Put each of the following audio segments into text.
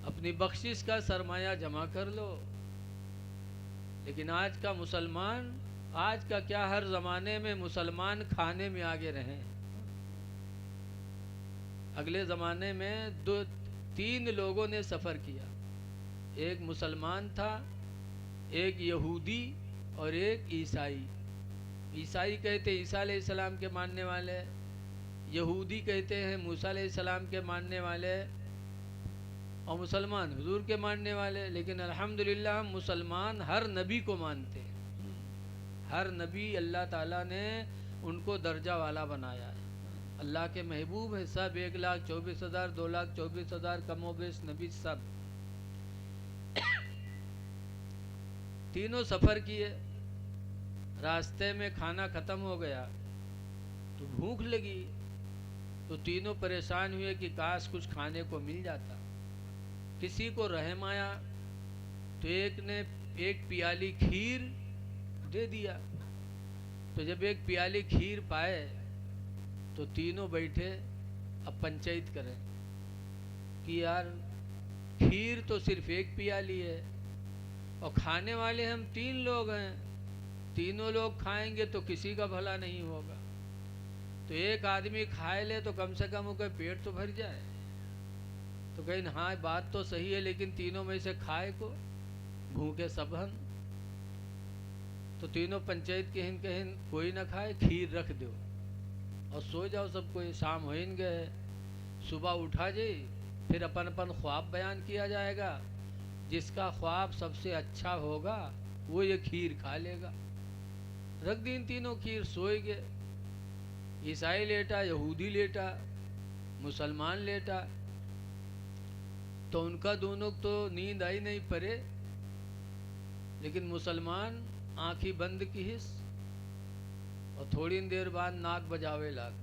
अपनी बख्शिश का सरमाया जमा कर लो। लेकिन आज का मुसलमान, आज का क्या, हर ज़माने में मुसलमान खाने में आगे रहे। अगले ज़माने में दो तीन लोगों ने सफ़र किया, एक मुसलमान था, एक यहूदी और एक ईसाई। ईसाई कहते ईसा अलैहिस्सलाम के मानने वाले, यहूदी कहते हैं मूसा अलैहिस्सलाम के मानने वाले, और मुसलमान हुजूर के मानने वाले। लेकिन अल्हम्दुलिल्लाह हम मुसलमान हर नबी को मानते हैं। हर नबी अल्लाह ताला ने उनको दर्जा वाला बनाया है। अल्लाह के महबूब है सब, 1,24,000 2,24,000 कमोबेश नबी सब। तीनों सफ़र किए, रास्ते में खाना ख़त्म हो गया तो भूख लगी, तो तीनों परेशान हुए कि काश कुछ खाने को मिल जाता। किसी को रहम आया तो एक ने एक प्याली खीर दे दिया। तो जब एक प्याली खीर पाए तो तीनों बैठे अब पंचायत करें कि यार खीर तो सिर्फ एक प्याली है और खाने वाले हम 3 लोग हैं, तीनों लोग खाएंगे तो किसी का भला नहीं होगा। तो एक आदमी खाए ले तो कम से कम उसका पेट तो भर जाए। तो कहीं हाँ बात तो सही है, लेकिन तीनों में से खाए को, भूखे सब हन। तो तीनों पंचायत के हिन कहिन कोई ना खाए, खीर रख दो और सो जाओ सब कोई। शाम हो इन गए, सुबह उठा जाए, फिर अपन अपन ख्वाब बयान किया जाएगा। जिसका ख्वाब सबसे अच्छा होगा वो ये खीर खा लेगा। रख दी इन तीनों खीर, सोए गए। ईसाई लेटा, यहूदी लेटा, मुसलमान लेटा। तो उनका दोनों तो नींद आई नहीं परे, लेकिन मुसलमान आँखी बंद की हिस और थोड़ी देर बाद नाक बजावे लाग।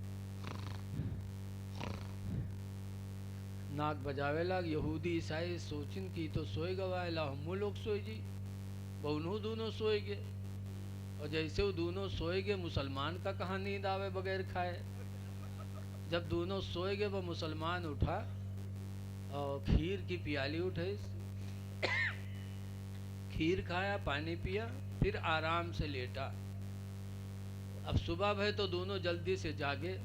नाक बजावे लाग। यहूदी ईसाई सोचिन की तो सोए गवाए ला, हम लोग सोए जी, बहुनों दोनों सोए गए। और जैसे वो दोनों सोए गए, मुसलमान का कहाँ नींद आवे बगैर खाए। जब दोनों सोए गए, वह मुसलमान उठा और खीर की प्याली उठाई, खीर खाया, पानी पिया, फिर आराम से लेटा। अब सुबह भय तो दोनों जल्दी से जागे।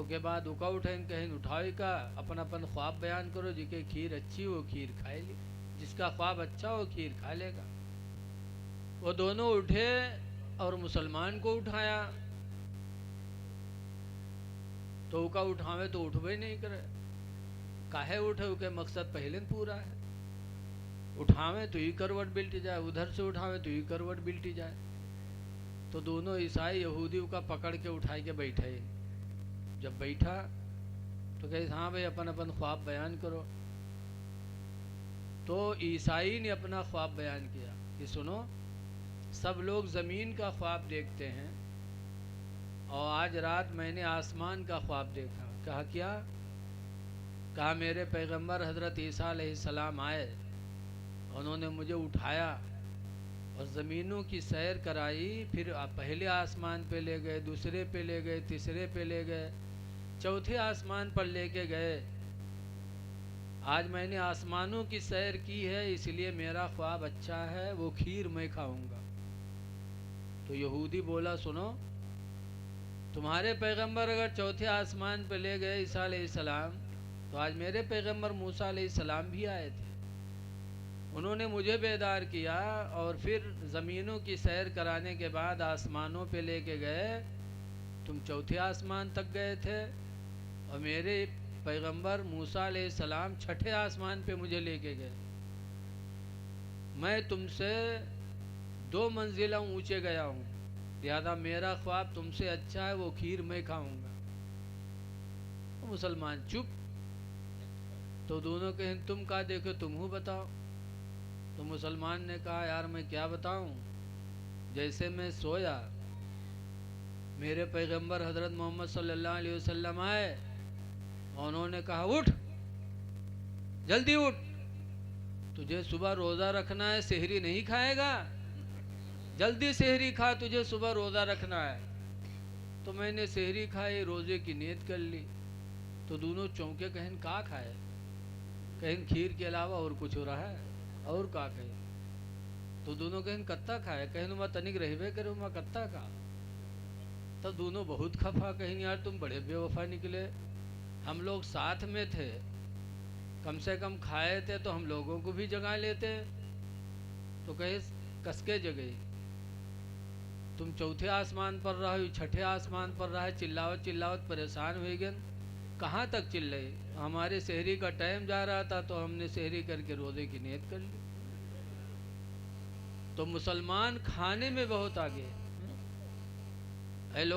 के बाद उका उठें कहें उठाए का अपन अपन ख्वाब बयान करो, जिके खीर अच्छी हो खीर खाए ली, जिसका ख्वाब अच्छा हो खीर खा लेगा। वो दोनों उठे और मुसलमान को उठाया तो उका उठावे तो उठवे नहीं करे। काहे उठे, उके मकसद पहले पूरा है। उठावे तो ही करवट बिल्टी जाए, उधर से उठावे तो ही करवट बिल्टी जाए। तो दोनों ईसाई यहूदी का पकड़ के उठाए के बैठे। जब बैठा तो कहे हाँ भाई अपन अपन ख्वाब बयान करो। तो ईसाई ने अपना ख्वाब बयान किया कि सुनो, सब लोग ज़मीन का ख्वाब देखते हैं और आज रात मैंने आसमान का ख्वाब देखा। कहा क्या? कहा मेरे पैगंबर हज़रत ईसा अलैहिस्सलाम आए, उन्होंने मुझे उठाया और ज़मीनों की सैर कराई। फिर पहले आसमान पे ले गए, दूसरे पे ले गए, तीसरे पे ले गए, चौथे आसमान पर लेके गए। आज मैंने आसमानों की सैर की है, इसलिए मेरा ख्वाब अच्छा है, वो खीर मैं खाऊंगा। तो यहूदी बोला सुनो, तुम्हारे पैगंबर अगर चौथे आसमान पे ले गए ईसा अलैहिस्सलाम, तो आज मेरे पैगंबर मूसा अलैहिस्सलाम भी आए थे, उन्होंने मुझे बेदार किया और फिर ज़मीनों की सैर कराने के बाद आसमानों पे लेके गए। तुम चौथे आसमान तक गए थे और मेरे पैगंबर मूसा अलैहिस्सलाम छठे आसमान पे मुझे लेके गए। मैं तुमसे 2 मंजिला ऊंचे गया हूँ, लिहाजा मेरा ख्वाब तुमसे अच्छा है, वो खीर मैं खाऊंगा। तो मुसलमान चुप। तो दोनों कहें तुम क्या देखो, तुम हो बताओ। तो मुसलमान ने कहा यार मैं क्या बताऊं, जैसे मैं सोया मेरे पैगंबर हज़रत मोहम्मद सल्लल्लाहु अलैहि वसल्लम आए, उन्होंने कहा उठ, जल्दी उठ, तुझे सुबह रोज़ा रखना है, सेहरी नहीं खाएगा, जल्दी सेहरी खा, तुझे सुबह रोज़ा रखना है। तो मैंने सेहरी खाई, रोज़े की नीयत कर ली। तो दोनों चौंके, कहें का खाए। कहीं खीर के अलावा और कुछ हो रहा है और का कहे तो दोनों कहीं कत्ता खाए, कहीं मैं तनिक रहबे करे मैं कत्ता खा। तब दोनों बहुत खफा, कहीं यार तुम बड़े बेवफा निकले, हम लोग साथ में थे, कम से कम खाए थे तो हम लोगों को भी जगा लेते। तो कहे कसके जगह तुम चौथे आसमान पर रहो, छठे आसमान पर रहे, चिल्लावत चिल्लावत परेशान हो गए। कहाँ तक चिल्ले, हमारे शहरी का टाइम जा रहा था तो हमने शहरी करके रोज़े की नियत कर ली। तो मुसलमान खाने में बहुत आगे है लोग।